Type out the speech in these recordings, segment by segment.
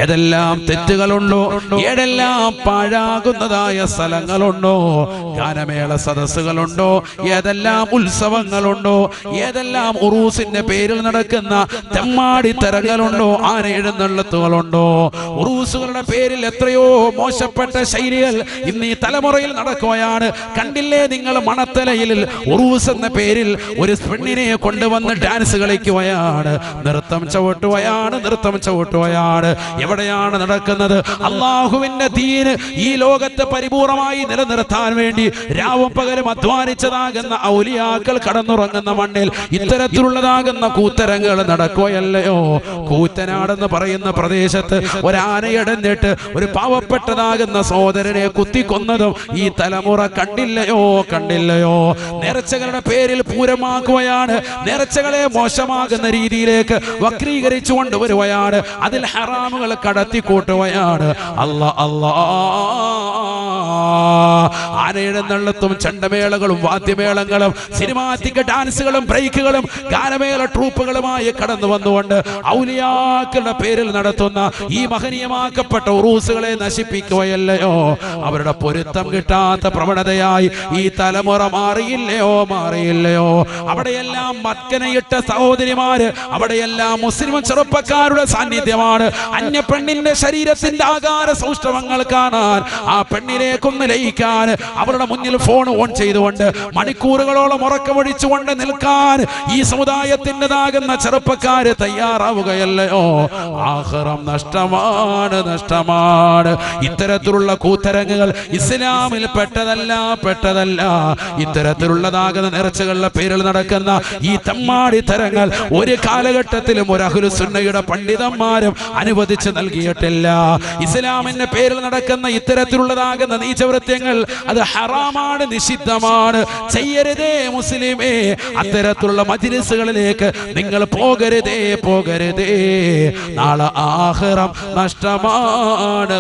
ഏതെല്ലാം തെറ്റുകളുണ്ടോ, ഏതെല്ലാം പാഴാകുന്നതായ സ്ഥലങ്ങളുണ്ടോ, ഗാനമേള സദസ്സുകളുണ്ടോ, ഏതെല്ലാം ഉത്സവങ്ങളുണ്ടോ, ഏതെല്ലാം ഉറൂസിന്റെ പേരിൽ നടക്കുന്ന തെമ്മാടിത്തരങ്ങളുണ്ടോ, ആന എഴുന്നള്ളത്തുകളുണ്ടോ, ഉറൂസുകളുടെ പേരിൽ എത്രയോ മോശപ്പെട്ട ശൈലികൾ ഇന്ന് ഈ തലമുറയിൽ നടക്കുകയാണ്. കണ്ടില്ലേ നിങ്ങൾ മണത്തലയിൽ ഉറൂസ് എന്ന പേരിൽ ഒരു പെണ്ണിനെ കൊണ്ടുവന്ന് ഡാൻസ് കളിക്കുകയാണ്, നൃത്തം ചവിട്ടുകയാണ്. എവിടെയാണ് നടക്കുന്നത്? അള്ളാഹുവിന്റെ ദീന് ഈ ലോകത്ത് പരിപൂർണമായി നിലനിർത്താൻ വേണ്ടി രാവും പകലും അധ്വാനിച്ചതാകുന്ന ഔലിയാക്കൾ കടന്നുറങ്ങുന്ന മണ്ണിൽ ഇത്തരത്തിലുള്ളതാകുന്ന കൂത്തരങ്ങൾ നടക്കുകയല്ലയോ? കൂറ്റനാടെന്ന് പറയുന്ന പ്രദേശത്ത് ഒരാനയടഞ്ഞിട്ട് ഒരു പാവപ്പെട്ടതാകുന്ന സഹോദരനെ കുത്തിക്കൊന്നതും ഈ തലമുറ കണ്ടില്ലയോ? നേർച്ചകളുടെ പേരിൽ പൂരമാക്കുകയാണ്, നേർച്ചകളെ മോശമാകുന്ന രീതിയിലേക്ക് വക്രീകരിച്ചു കൊണ്ടുവരുകയാണ്, അതിൽ ഹറാമുകൾ കടത്തിക്കൂട്ടുകയാണ്. ആനയെഴുന്നള്ളത്തും ചെണ്ടമേളകളും വാദ്യമേളങ്ങളും സിനിമാറ്റിക് ഡാൻസുകളും ബ്രേക്കുകളും ഗാനമേള ട്രൂപ്പുകളുമായി കടന്നു വന്നുകൊണ്ട് ഔലിയാക്കളുടെ പേരിൽ നടത്തുന്ന ഈ മഹനീയമാക്കപ്പെട്ട ഉറൂസുകളെ നശിപ്പിക്കുകയല്ലയോ? അവരുടെ പൊരുത്തം കിട്ടാത്ത പ്രവണതയായി ഈ തലമുറ മാറിയില്ലയോ? അവിടെയെല്ലാം മക്കനയിട്ട സഹോദരിമാര്, അവിടെയെല്ലാം മുസ്ലിം ചെറുപ്പക്കാരുടെ സാന്നിധ്യമാണ്. അന്യ പെണ്ണിന്റെ ശരീരത്തിന്റെ ആകാര സൗഷ്ഠവങ്ങൾ കാണാൻ, ആ പെണ്ണിലേക്കൊന്ന് ലയിക്കാൻ, അവരുടെ മുന്നിൽ ഫോൺ ഓൺ ചെയ്തുകൊണ്ട് മണിക്കൂറുകളോളം ഉറക്കമൊഴിച്ചുകൊണ്ട് നിൽക്കാൻ ഈ സമുദായത്തിൻ്റെതാകുന്ന ചെറുപ്പക്കാര് തയ്യാറാവുകയല്ലയോ? ആഖിറം നഷ്ടമാണ്. ഇത്തരത്തിലുള്ള കൂത്തരങ്ങുകൾ ഇസ്ലാമിൽ പെട്ടതല്ല. ഇത്തരത്തിലുള്ളതാകുന്ന നേർച്ചകളുടെ പേരിൽ നടക്കുന്ന ഈ തമ്മാടിത്തരങ്ങൾ ഒരു കാലഘട്ടത്തിലും ഒരു അഹ്ലു സുന്നയുടെ പണ്ഡിതന്മാരും അനുവദിച്ചു നൽകിയിട്ടില്ല. ഇസ്ലാമിന്റെ പേരിൽ നടക്കുന്ന ഇത്തരത്തിലുള്ളതാകുന്ന നീചവൃത്യങ്ങൾ അത് ഹറാമാണ്, നിഷിദ്ധമാണ്. ചെയ്യരുതേ മുസ്ലിമേ, അത്തരത്തിലുള്ള മജ്‌ലിസുകളിലേക്ക് നിങ്ങൾ പോകരുതേ. നാളെ ആഖിറം നഷ്ടമാണ്.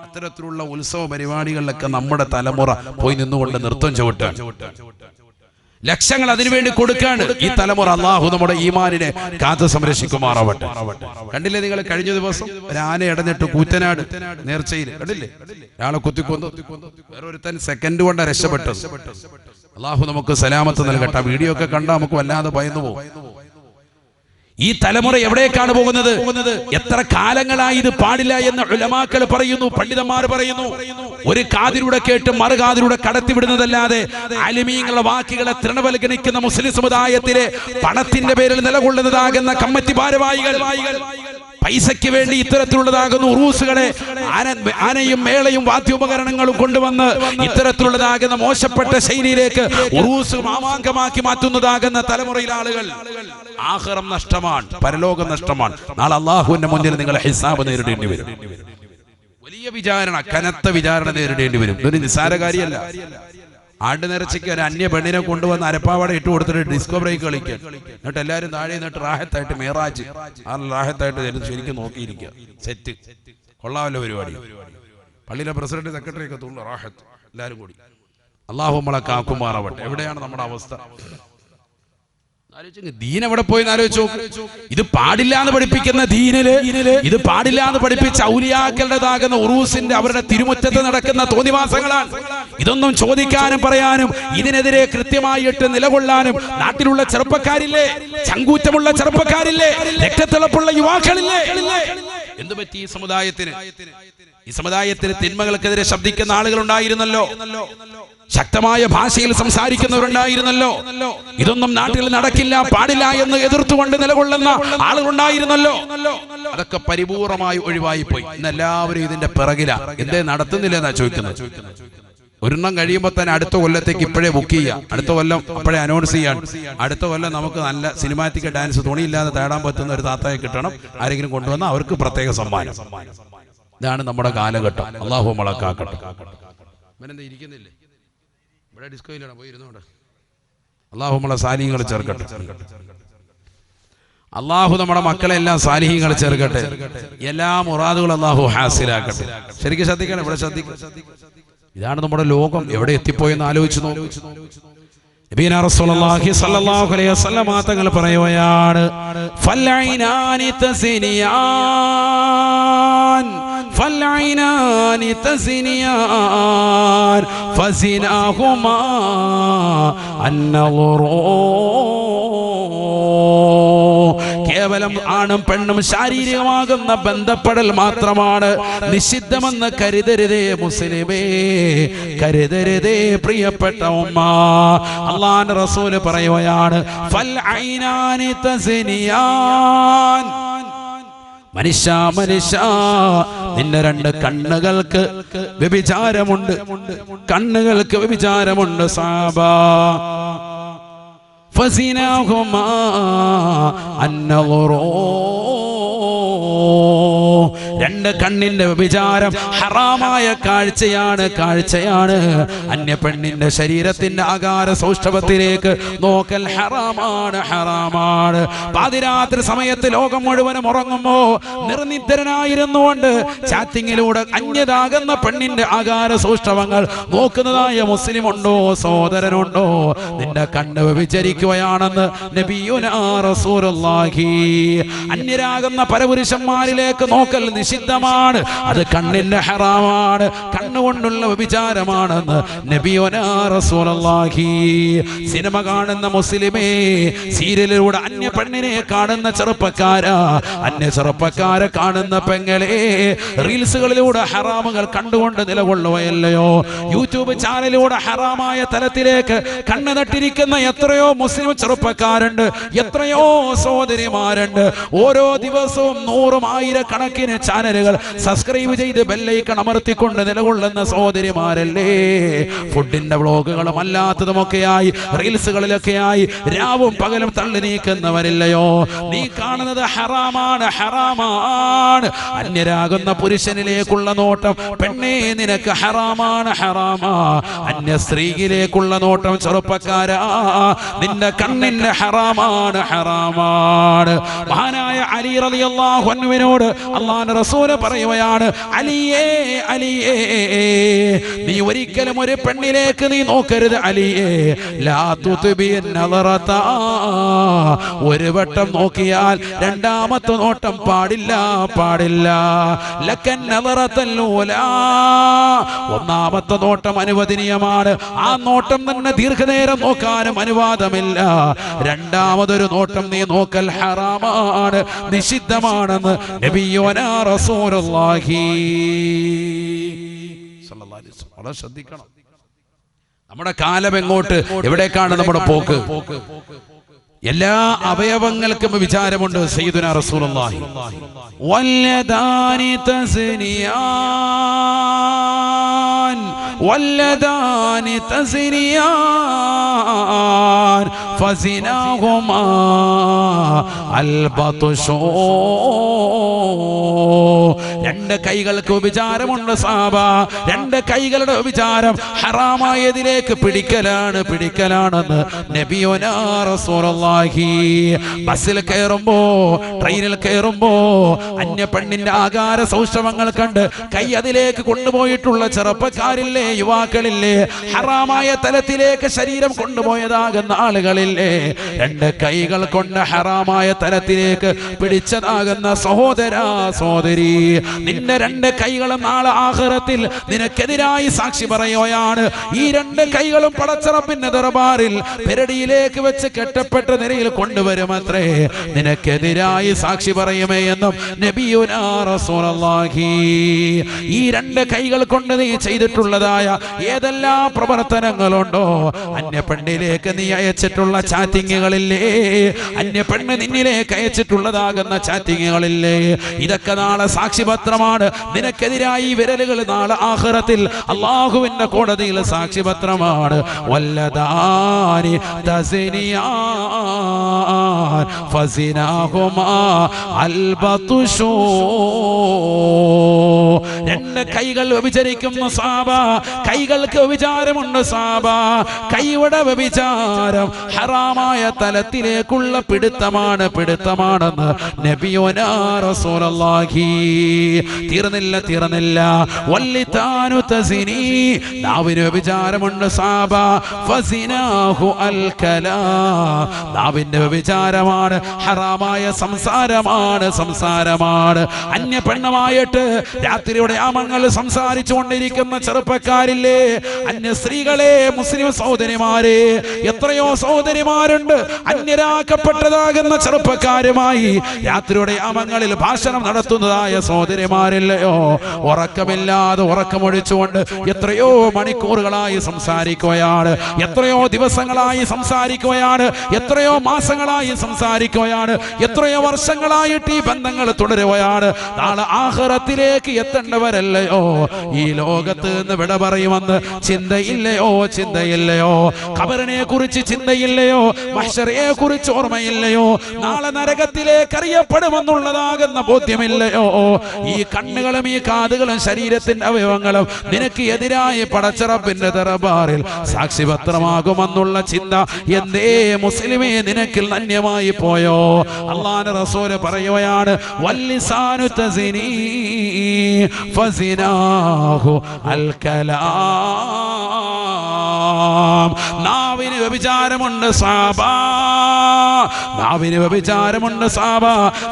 അത്തരത്തിലുള്ള ഉത്സവ പരിപാടികളിലൊക്കെ നമ്മുടെ തലമുറ പോയി നിന്നുകൊണ്ട് നൃത്തം ചവിട്ടാൻ ലക്ഷങ്ങൾ അതിനുവേണ്ടി കൊടുക്കാണ് ഈ തലമുറ. അള്ളാഹു നമ്മുടെ ഈമാനിനെ കാത്തു സംരക്ഷിക്കുമാറാവട്ടെ. കണ്ടില്ലേ നിങ്ങൾ കഴിഞ്ഞ ദിവസം ഒരു ആന ഇടഞ്ഞിട്ട് കൂറ്റനാട് നേർച്ചയിൽ കണ്ടില്ലേ? ഒരാളെ കുത്തിക്കൊന്നു, വേറൊരുത്തൻ സെക്കൻഡ് കൊണ്ടാണ് രക്ഷപ്പെട്ടത്. അള്ളാഹു നമുക്ക് സലാമത്ത് നൽകട്ടെ. വീഡിയോ ഒക്കെ കണ്ടാൽ നമുക്ക് വല്ലാതെ ഭയന്നു പോകും. ഈ തലമുറ എവിടേക്കാണ് പോകുന്നത്? എത്ര കാലങ്ങളായി ഇത് പാടില്ല എന്ന് ഉലമാക്കൾ പറയുന്നു, പണ്ഡിതന്മാർ പറയുന്നു. ഒരു കാതിലൂടെ കേട്ട് മറുകാതിലൂടെ കടത്തിവിടുന്നതല്ലാതെ ആലിമീങ്ങളുടെ വാക്കുകളെ തൃണവൽഗണിക്കുന്ന മുസ്ലിം സമുദായത്തിലെ പണത്തിന്റെ പേരിൽ നിലകൊള്ളുന്നതാകുന്ന കമ്മിറ്റി ഭാരവാഹികൾ പൈസയ്ക്ക് വേണ്ടി ഇത്തരത്തിലുള്ളതാകുന്ന ഉറൂസുകളെ ആനയും മേളയും വാദ്യോപകരണങ്ങളും കൊണ്ടുവന്ന് ഇത്തരത്തിലുള്ളതാകുന്ന മോശപ്പെട്ട ശൈലിയിലേക്ക് ഉറൂസ് മാമാങ്കമാക്കി മാറ്റുന്നതാകുന്ന തലമുറയിലെ ആളുകൾ ആഖിറം നഷ്ടമാണ്, പരലോകം നഷ്ടമാണ്. നാളെ അള്ളാഹുവിന്റെ മുന്നിൽ നിങ്ങൾ ഹിസാബ് നേരിടേണ്ടി വരും. വലിയ വിചാരണ, കനത്ത വിചാരണ നേരിടേണ്ടി വരും. ഇതൊരു നിസ്സാര കാര്യമല്ല. ആണ്ട് നേർച്ചയ്ക്ക് ഒരു അന്യ പെണ്ണിനെ കൊണ്ടുവന്ന് അരപ്പാവട ഇട്ട് കൊടുത്തിട്ട് ഡിസ്കോ ബ്രേക്ക് കളിക്കുക, എന്നിട്ട് എല്ലാവരും താഴെ നിന്നിട്ട് റാഹത്തായിട്ട് മേറാജ് ആ റാഹത്തായിട്ട് ശരിക്കും നോക്കിയിരിക്കുക. സെറ്റ് കൊള്ളാമല്ലോ പരിപാടി. പള്ളിയിലെ പ്രസിഡന്റ് സെക്രട്ടറി ഒക്കെ തോന്നുന്നു റാഹത്ത് എല്ലാവരും കൂടി. അള്ളാഹു നമ്മളെ കാക്കുമാറാവട്ടെ. എവിടെയാണ് നമ്മുടെ അവസ്ഥ? ദീൻ എവിടെ പോയി ആലോചിച്ചു. ഇത് പാടില്ല എന്ന് പഠിപ്പിക്കുന്ന ദീനില്, ഇത് പാടില്ല എന്ന് പഠിപ്പിച്ച ഔലിയാക്കളുടേതാകുന്ന ഉറൂസിന്റെ അവരുടെ തിരുമുറ്റത്ത് നടക്കുന്ന തോന്നിവാസങ്ങളാണ്. ഇതൊന്നും ചോദിക്കാനും പറയാനും ഇതിനെതിരെ കൃത്യമായിട്ട് നിലകൊള്ളാനും നാട്ടിലുള്ള ചെറുപ്പക്കാരില്ലേ, ചങ്കൂറ്റമുള്ള ചെറുപ്പക്കാരില്ലേ, രക്തത്തിളപ്പുള്ള യുവാക്കളില്ലേ? എന്ത് പറ്റി ഈ സമുദായത്തിന്? ഈ സമുദായത്തിന് തിന്മകൾക്കെതിരെ ശബ്ദിക്കുന്ന ആളുകൾ ഉണ്ടായിരുന്നല്ലോ, ശക്തമായ ഭാഷയിൽ സംസാരിക്കുന്നവരുണ്ടായിരുന്നല്ലോ. ഇതൊന്നും നാട്ടിൽ നടക്കില്ല, പാടില്ല എന്ന് എതിർത്തുകൊണ്ട് നിലകൊള്ളുന്ന ആളുകളുണ്ടായിരുന്നല്ലോ. അതൊക്കെ പരിപൂർണമായി ഒഴിവായി പോയി. ഇന്ന് എല്ലാവരും ഇതിന്റെ പിറകിലാ. എന്തേ നടത്തുന്നില്ല എന്നാ ചോദിക്കുന്നത്. ഒരെണ്ണം കഴിയുമ്പോൾ തന്നെ അടുത്ത കൊല്ലത്തേക്ക് ഇപ്പോഴേ ബുക്ക് ചെയ്യാം, അടുത്ത കൊല്ലം അപ്പോഴേ അനൗൺസ് ചെയ്യാൻ. അടുത്ത കൊല്ലം നമുക്ക് നല്ല സിനിമാറ്റിക് ഡാൻസ് തുണിയില്ലാതെ തേടാൻ പറ്റുന്ന ഒരു താത്തയെ കിട്ടണം, ആരെങ്കിലും കൊണ്ടുവന്നാൽ അവർക്ക് പ്രത്യേക സമ്മാനം. ഇതാണ് നമ്മുടെ കാലഘട്ടം. അള്ളാഹു നമ്മളെ കാക്കട്ടെ. ഇവനെന്താ ഇരിക്കുന്നില്ലേ? ഇവിടെ ഡിസ്കോയിലാണ്, പോയി ഇരുന്നോടെ. അള്ളാഹു നമ്മളെ സാലിഹ്യങ്ങൾ ചേർക്കട്ടെ. അള്ളാഹു നമ്മുടെ മക്കളെല്ലാം സാലിഹ്യങ്ങൾ ചേർക്കട്ടെ. എല്ലാ മുറാദുകളും അള്ളാഹു ഹാസിലാക്കട്ടെ. ശരിക്കും ശ്രദ്ധിക്കണം, ഇവിടെ ശ്രദ്ധിക്കണം. ഇതാണ് നമ്മുടെ ലോകം എവിടെ എത്തിപ്പോയെന്ന് ആലോചിച്ചു നോക്കും. നബിയുനാ റസൂലുള്ളാഹി സ്വല്ലല്ലാഹു അലൈഹി വസല്ലം തങ്ങൾ പറയുകയാണ് ഫൽഐനാനി തസിനിയാൻ ഫൽഐനാനി തസിനിയാൻ ഫസിനാഹുമാ അന്നളുറൂ. കേവലം ആണും പെണ്ണും ശാരീരികമാകുന്ന ബന്ധപ്പെടൽ മാത്രമാണ് നിഷിദ്ധമെന്ന് കരുതരുതേ മുസ്ലിമേ, കരുതരുതേ പ്രിയപ്പെട്ട ഉമ്മ. അല്ലാഹുവിന്റെ റസൂല് പറയുകയാണ് ഫൽഐനാനി തസ്നിയാൻ. മനുഷ്യ മനുഷ്യ, നിന്റെ രണ്ട് കണ്ണുകൾക്ക് വ്യഭിചാരമുണ്ട്, കണ്ണുകൾക്ക് വ്യഭിചാരമുണ്ട് സഹാബാ. ഫസിനാഹുമാ അന്നളുറൂ. രണ്ട് കണ്ണിന്റെ വ്യഭിചാരം ഹറാമായ കാഴ്ചയാണ്, കാഴ്ചയാണ്. അന്യ പെണ്ണിന്റെ ശരീരത്തിന്റെ ആകാര സൗഷ്ഠവത്തിലേക്ക് നോക്കൽ ഹറാമാണ്, ഹറാമാണ്. പാതിരാത്രി സമയത്ത് ലോകം മുഴുവനും ഉറങ്ങുമ്പോ നിർനിദ്രനായിരുന്നുകൊണ്ട് ചാറ്റിങ്ങിലൂടെ അന്യതാകുന്ന പെണ്ണിന്റെ ആകാര സൗഷ്ഠവങ്ങൾ നോക്കുന്നതായ മുസ്ലിം ഉണ്ടോ, സഹോദരനുണ്ടോ? നിന്റെ കണ്ണ് വ്യഭിചരിക്കുകയാണെന്ന് നബിയുനാ റസൂലുള്ളാഹി. അന്യരാകുന്ന പരപുരുഷന്മാരിലേക്ക് നോക്കൽ നിഷിദ്ധമാണ്, അത് കണ്ണിന്റെ ഹറാമാണ്, കണ്ണുകൊണ്ടുള്ള വ്യഭിചാരമാണെന്ന് നബിയുനാ റസൂലുള്ളാഹി. സിനിമ കാണുന്ന മുസ്ലിമേ, സീരിയലിലൂടെ അന്യ പെണ്ണിനെ കാണുന്ന ചെറുപ്പക്കാരാ, അന്യ ചെറുപ്പക്കാരെ കാണുന്ന പെങ്ങളെ, റീൽസുകളിലൂടെ ഹറാമുകൾ കണ്ടുകൊണ്ട് നിലകൊള്ളുകയല്ലയോ? യൂട്യൂബ് ചാനലിലൂടെ ഹറാമായ തലത്തിലേക്ക് കണ്ണ് നട്ടിരിക്കുന്ന എത്രയോ മുസ്ലിം ചെറുപ്പക്കാരുണ്ട്, എത്രയോ സഹോദരിമാരുണ്ട്. ഓരോ ദിവസവും 100,000 ചാനലുകൾ സബ്സ്ക്രൈബ് ചെയ്ത് ബെല്ലൈക്കൺ അമർത്തിക്കൊണ്ട് നിലകൊള്ളുന്ന സഹോദരിമാരല്ലേ? ഫുഡിന്റെ വ്ളോഗുകളും അല്ലാത്തതുമൊക്കെയായി റീൽസുകളിലൊക്കെയായി രാവും പകലും തള്ളി നീക്കുന്നവരില്ലയോ? നീ കാണുന്നത് ഹറാമാണ്, ഹറാമാണ്. അന്യരാകുന്ന പുരുഷനിലേക്കുള്ള നോട്ടം പെണ്ണേ നിനക്ക് ഹറാമാണ്, ഹറാമാ. അന്യ സ്ത്രീയിലേക്കുള്ള നോട്ടം ചെറുപ്പക്കാരാ നിന്റെ കണ്ണിന്റെ ഹറാമാണ്, ഹറാമാണ്. മഹാനായ അലി റളിയല്ലാഹു അൻഹുവിനോട് അല്ലാഹുവിന്റെ റസൂൽ പറയുകയാണ്, അലിയേ അലിയേ, നീ ഒരിക്കലും ഒരു പെണ്ണിലേക്ക് നീ നോക്കരുത് അലിയേ. ലാ തുത്ബിൻ നളറത, ഒരു വട്ടം നോക്കിയാൽ രണ്ടാമത്തെ നോട്ടം പാടില്ല, പാടില്ല. ലക്കൻ നളറതൽ ഊലാ, ഒന്നാമത്തെ നോട്ടം അനുവദനീയമാണ്, ആ നോട്ടം തന്നെ ദീർഘനേരം നോക്കാനും അനുവാദമില്ല. രണ്ടാമതൊരു നോട്ടം നീ നോക്കൽ ഹറാമാണ്, നിഷിദ്ധമാണെന്ന് നബിയുനാ റസൂലുള്ളാഹി സ്വല്ലല്ലാഹു അലൈഹി വസല്ലം. വളരെ ശ്രദ്ധിക്കണം. നമ്മുടെ കാലം എങ്ങോട്ട്, എവിടേക്കാണ് നമ്മുടെ പോക്ക്? എല്ലാ അവയവങ്ങൾക്കും വിചാരമുണ്ട്. സയ്യിദുനാ റസൂലുള്ളാഹി വല്ലദാനി തസ്നിയാൻ വല്ലദാനി തസ്നിയാൻ ഫസിനാഹുമാ അൽബത്ഷൂ. രണ്ട് കൈകൾക്ക് വിചാരമുണ്ട് സഹാബ, രണ്ട് കൈകളുടെ വിചാരം ഹറാമായതിലേക്ക് പിടിക്കലാണ്, പിടിക്കലാണെന്ന് നബിയുനാ റസൂലുള്ളാഹി. ബസ്സിൽ കയറുമ്പോ, ട്രെയിനിൽ കയറുമ്പോ അന്യ പെണ്ണിന്റെ ആകാര സൗഷ്ഠവങ്ങൾ കണ്ട് കൈ അതിലേക്ക് കൊണ്ടുപോയിട്ടുള്ള ചെറുപ്പക്കാരില്ലേ, യുവാക്കളില്ലേ? ഹറാമായ തലത്തിലേക്ക് ശരീരം കൊണ്ടുപോയതാകുന്ന ആളുകളില്ലേ? രണ്ട് കൈകൾ കൊണ്ട് ഹറാമായ തലത്തിലേക്ക് പിടിച്ചതാകുന്ന സഹോദരാ, സഹോദരി, നിന്റെ രണ്ട് കൈകളും നാളെ ആഖിറത്തിൽ നിനക്കെതിരായി സാക്ഷി പറയുകയാണ്. ഈ രണ്ട് കൈകളും പടച്ചറപ്പിന്റെ ദർബാറിൽ പെരടിയിലേക്ക് വെച്ച് കെട്ടപ്പെട്ട നിലയിൽ കൊണ്ടുവരുമത്രേ, നിനക്കെതിരായി സാക്ഷി പറയുമേ എന്നും നബിയുനാ റസൂലുള്ളാഹി. ഈ രണ്ട് കൈകൾ കൊണ്ട് നീ ചെയ്തിട്ടുള്ളതായ ഏതെല്ലാം പ്രവർത്തനങ്ങളുണ്ടോ, അന്യ പെണ്ണിലേക്ക് നീ അയച്ചിട്ടുള്ള ചാറ്റിങ്ങുകളില്ലേ, അന്യ പെണ്ണ് നിന്നിലേക്ക് അയച്ചിട്ടുള്ളതാകുന്ന ചാറ്റിങ്ങുകളില്ലേ, ഇതൊക്കെ നാളെ സാക്ഷിപത്രമാണ്. നിനക്കെതിരായി വിരലുകൾ നാളെ ആഖിറത്തിൽ അല്ലാഹുവിന്റെ കോടതിയിൽ സാക്ഷിപത്രമാണ്. വല്ലദാനി തസ്നിയാൻ ഫസിനാഹുമാ അൽബത്ഷൂ. രണ്ട് കൈകൾ വ്യഭിചരിക്കുന്ന സഹാബ, കൈകൾക്ക് വ്യഭിചാരമുണ്ട് സഹാബ. കൈയുടെ വ്യഭിചാരം ഹറാമായ തലത്തിലേക്കുള്ള പിടുത്തമാണ്, പിടുത്തമാണെന്ന് നബിയുനാ റസൂലുള്ളാഹി. തീർന്നില്ല വല്ലിതാനു തസിനി നാവിന് വ്യഭിചാരമുണ്ട് സാബ ഫസിനാഹു അൽ കലാ നാവിന്റെ വ്യഭിചാരമാണ് ഹറാമായ സംസാരമാണ് അന്യ പെണ്ണുമായിട്ട് രാത്രിയുടെ യാമങ്ങൾ സംസാരിച്ചു കൊണ്ടിരിക്കുന്ന ചെറുപ്പക്കാരില്ലേ, അന്യ സ്ത്രീകളെ, മുസ്ലിം സഹോദരിമാരെ, എത്രയോ സഹോദരിമാരുണ്ട് അന്യരാക്കപ്പെട്ടതാകുന്ന ചെറുപ്പക്കാരുമായി രാത്രിയുടെ യാമങ്ങളിൽ ഭാഷണം നടത്തുന്നതായ സഹോദരിമാരില്ലയോ? ഉറക്കമില്ലാതെ ഉറക്കമൊഴിച്ചുകൊണ്ട് എത്രയോ മണിക്കൂറുകളായി സംസാരിക്കുകയാണ്, എത്രയോ ദിവസങ്ങളായി സംസാരിക്കുകയാണ്, എത്രയോ മാസങ്ങളായി സംസാരിക്കുകയാണ്, എത്രയോ വർഷങ്ങളായിട്ട് ഈ ബന്ധങ്ങൾ തുടരുകയാണ്. നാളെ ആഖിറത്തിലേക്ക് എത്തേണ്ടവരല്ലയോ? ഈ ലോകത്ത് നിന്ന് വിട പറയുമെന്ന് ചിന്തയില്ലയോ? ഖബറിനെ കുറിച്ച് ചിന്തയില്ലയോ? മഹ്ശറിനെ കുറിച്ച് ഓർമ്മയില്ലയോ? നാളെ നരകത്തിലേക്ക് അറിയപ്പെടുമെന്നുള്ളതാകുന്ന ബോധ്യമില്ലയോ? ഈ കണ്ണുകളും ഈ കാതുകളും ശരീരത്തിന്റെ അവയവങ്ങളും നിനക്ക് എതിരായി പടച്ചറപ്പിന്റെ ദർബാറിൽ സാക്ഷിപത്രമാകുമെന്നുള്ള ചിന്ത എന്തേ മുസ്ലിമേ നിനക്കിൽ നന്യമായി പോയോ? അല്ലാഹുവിന്റെ റസൂല് പറയുകയാണ്, വല്ലിസാനു തസിനി ഫസിനാഹു അൽ കലാം. നാവിന് വ്യഭിചാരമുണ്ട് സാബ, നാവിന് വ്യഭിചാരമുണ്ട് സാബ.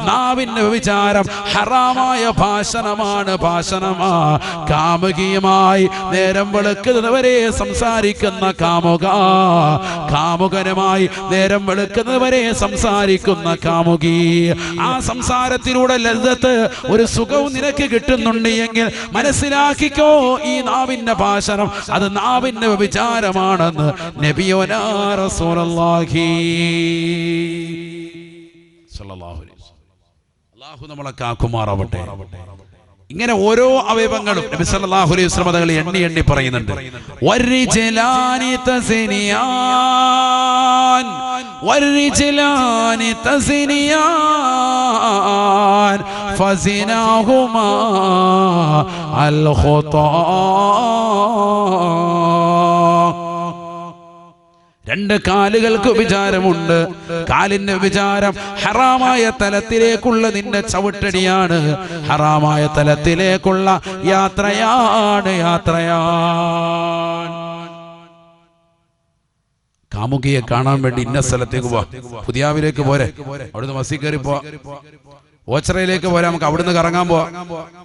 നാവിന്റെ വ്യഭിചാരം ഹറാമായ ഭാഷണമാണ്. കാമുകിയുമായി നേരം വെളുക്കുന്നവരെ സംസാരിക്കുന്ന കാമുകനുമായി നേരം വെളുക്കുന്നവരെ സംസാരിക്കുന്ന കാമുകി. ആ സംസാരത്തിലൂടെ ലദ്ദത്ത്, ഒരു സുഖവും നിനക്ക് കിട്ടുന്നുണ്ട് എങ്കിൽ മനസ്സിലാക്കിക്കോ, ഈ നാവിന്റെ ഭാഷണം അത് നാവിന്റെ വ്യഭിചാരമാണെന്ന് നബിയോനാ റസൂലുള്ളാഹി സ്വല്ലല്ലാഹു അലൈഹി വസല്ലം. അല്ലാഹു നമ്മളെ കാക്കുമാറാവട്ടെ. ഇങ്ങനെ ഓരോ അവയവങ്ങളും നബി സല്ലല്ലാഹു അലൈഹി വസല്ലം തങ്ങൾ എണ്ണി പറയുന്നുണ്ട്. വരിജലാനി തസിനിയാൻ, വരിജലാനി തസിനിയാൻ ഫസിനാഹുമാ അൽ ഖുതാ. രണ്ട് കാലുകൾക്ക് വിചാരമുണ്ട്. കാലിന്റെ വിചാരം ഹറാമായ തലത്തിലേക്കുള്ള നിന്റെ ചവിട്ടടിയാണ്, ഹറാമായ തലത്തിലേക്കുള്ള യാത്രയാണ്. കാമുകിയെ കാണാൻ വേണ്ടി ഇന്ന സ്ഥലത്തേക്ക് പോവാ, പുതിയാവിലേക്ക് പോരെ, അവിടുന്ന് ബസ്സിൽ കയറി പോവാ, ഓച്ചറയിലേക്ക് പോരാ, നമുക്ക് അവിടുന്ന് കറങ്ങാൻ പോവാ,